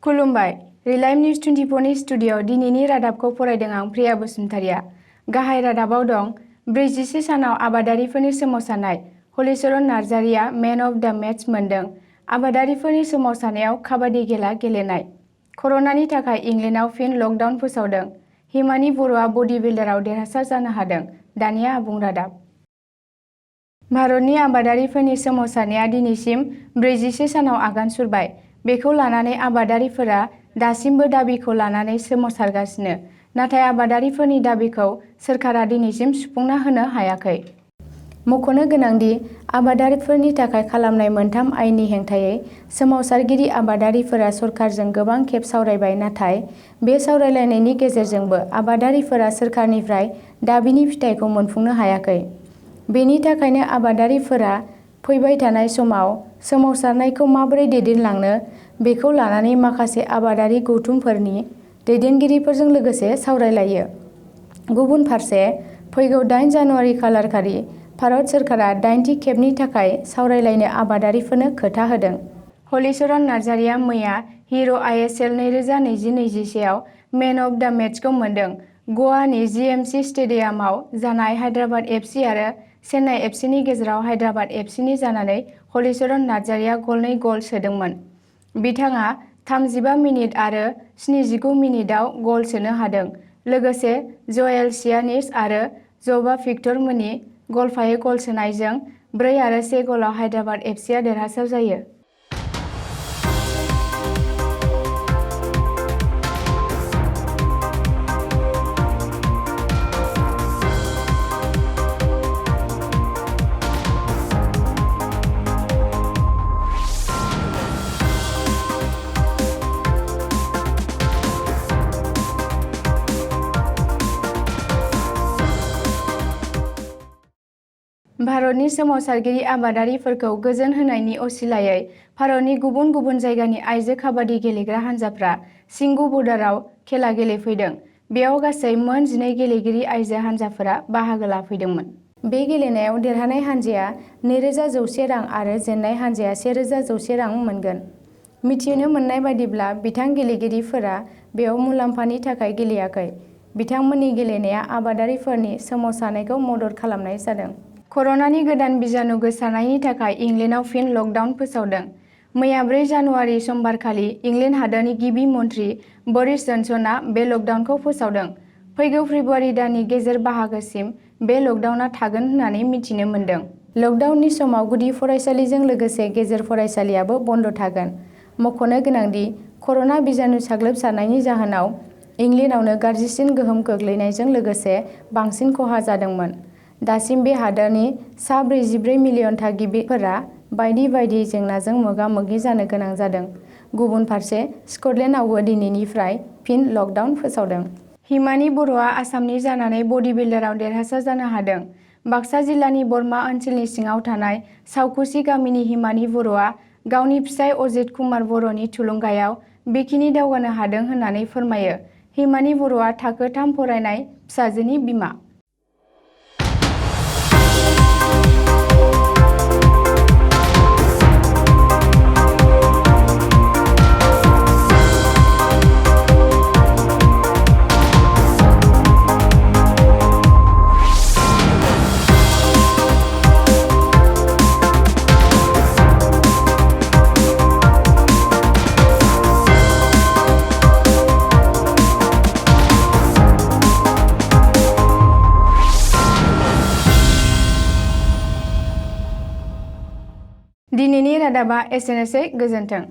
खुलुमबाय। रिलाइम निउज 24 नि स्टुडिअ'आव दिनैनि रादाबखौ फरायदों आं प्रिया बसुमतारिया। गाहाय रादाबाव दं 46 सानाव आबादारिफोरनि सोमावसारनाय, हलिचरन नार्जारिया मेन अफ द मेच मोनदों। आबादारिफोरनि सोमावसारनायाव काबादि खेला गेलेनाय। कर'नानि थाखाय इंलेन्डआव फिन लकडाउन फोसावदों। हिमानि बर'आ बडी बिल्डारआव देरहासार जानो हादों। दानिया आबुं रादाब। भारतनि आबादारिफोरनि सोमावसारनाया दिनैसिम 46 सानाव आगान सुरबाय। बेखौ लानानै आबादारिफोरा दासिमबो दाबिखौ लानानै सोमावसारगासिनो। नाथाय आबादारिफोरनि दाबिखौ सोरखारा दिनैसिम सुफुंना होनो हायाखै। मख'नो गोनांदि आबादारिफोरनि थाखाय खालामनाय मोनथाम आयेननि हेंथायै सोमावसारगिरि आबादारिफोरा सरकारजों गोबां खेब सावरायबाय, नाथाय बे सावरायलायनायनि गेजेरजोंबो आबादारिफोरा सोरखारनिफ्राय दाबिनि फिथायखौ मोनफुंनो हायाखै। बेनि थाखायनो आबादारिफोरा फैबाय थानाय समाव सोमावसारनायखौ माबोरै दैदेनलांनो बेखौ लानानै माखासे आबादारि गौथुमफोरनि दैदेनगिरिफोरजों लोगोसे सावरायलायो। गुबुन फारसे फैगौ 8 जानुवारि खालारखालि भारत सोरखारा 8थि खेबनि थाखाय सावरायलायनो आबादारिफोरनो खोथा होदों। हलिचरन नार्जारिया मैया हिर' आइएसएल 2020-21 आव मेन अफ द मेचखौ मोनदों। गवानि जीएमसी स्टेडियामाव जानाय हायद्राबाद एफसी आरो चेन्नाइ एफसीनि गेजेराव हायद्राबाद एफसीनि जानानै हलिचरन नार्जारिया गलनै गल सोदोंमोन। बिथाङा 35 मिनिट आरो 79 मिनिटआव गल सोनो हादों। लोगोसे ज'एल सियानिस आरो ज'बा भिक्टर मोननि गलफायै गल सोनायजों 4-1 गलाव हायद्राबाद एफसीआ देरहासार जायो। भारतनि सोमावसारगिरि आबादारिफोरखौ गोजोन होनायनि असिलायै भारतनि गुबुन गुबुन जायगानि आइजो काबादि गेलेग्रा हानजाफ्रा सिंगु बर्डाराव खेला गेलेफैदों। बेयाव गासै मोन 12 गेलेगिरि आइजो हानजाफोरा बाहागो लाफैदोंमोन। बे गेलेनायाव देरहानाय हानजाया 2100 रां आरो जेननाय हानजाया 1100 रां मोनगोन। मिथिनो मोननाय बायदिब्ला बिथां गेलेगिरिफोरा बेयाव मुलाम्फानि थाखाय गेलेयाखै। बिथांमोननि गेलेनाया आबादारिफोरनि सोमावसारनायखौ मदद खालामनाय जादों। कर'नानि गोदान बिजानु गोसारनायनि थाखाय इंलेन्डआव फिन लकडाउन फोसावदों। मैया 4 जानुवारि समबारखालि इंलेन्ड हादोरनि गिबि मन्थ्रि बोरिस जनसनआ बे लकडाउनखौ फोसावदों। फैगौ फेब्रुआरि दाननि गेजेर बाहागोसिम बे लकडाउनआ थागोन होननानै मिथिनो मोन्दों। लकडाउननि समाव गुदि फरायसालिजों लोगोसे गेजेर फरायसालियाबो बन्द थागोन। मख'नो गोनांदि कर'ना बिजानु साग्लोबसारनायनि जाहोनाव इंलेन्डआवनो गाज्रिसिन गोहोम गोग्लैनायजों लोगोसे बांसिन खहा जादोंमोन। दासिम बे हादोरनि सा 44 मिलियन थागिबिफोरा बायदि बायदि जेंनाजों मोगा-मोगि जानो गोनां जादों। गुबुन फारसे स्कटलेन्डआवबो दिनैनिफ्राय फिन लकडाउन फोसावदों। हिमानि बर'आ आसामनि जानानै बडी बिल्डारआव देरहासार जानो हादों। बाक्सा जिल्लानि बरमा ओनसोलनि सिङाव थानाय सावखुसि गामिनि हिमानि बर'आ गावनि फिसाय अजित कुमार बर'नि थुलुंगायाव बेखिनि दावगानो हादों होननानै फोरमायो। हिमानि बर'आ थाखो 3 फरायनाय फिसाजोनि बिमा। दिनैनि रादाबा एसेनोसै। गोजोन्थों।